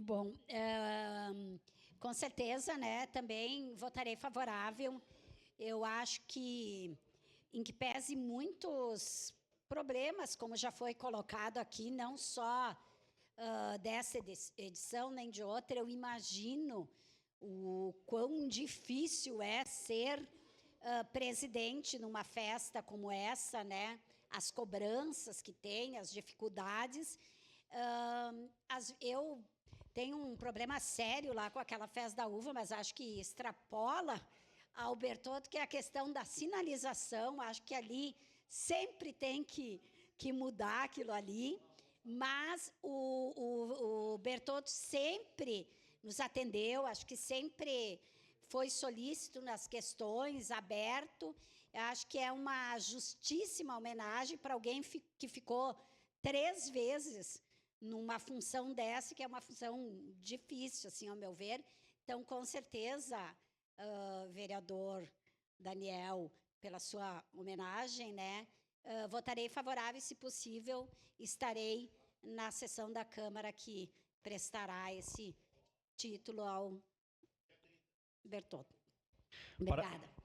Bom, com certeza, né, também votarei favorável. Eu acho que, em que pese muitos problemas, como já foi colocado aqui, não só dessa edição, nem de outra, eu imagino o quão difícil é ser presidente numa festa como essa, né? As cobranças que tem, as dificuldades. Eu tenho um problema sério lá com aquela festa da uva, mas acho que extrapola ao Bertotto, que é a questão da sinalização. Acho que ali sempre tem que mudar aquilo ali, mas o Bertotto sempre nos atendeu, acho que sempre foi solícito nas questões, aberto. Eu acho que é uma justíssima homenagem para alguém que ficou 3 vezes numa função dessa, que é uma função difícil, assim, ao meu ver. Então, com certeza, vereador Daniel, pela sua homenagem, né? Votarei favorável e, se possível, estarei na sessão da Câmara que prestará esse título ao Bertotto. Obrigada.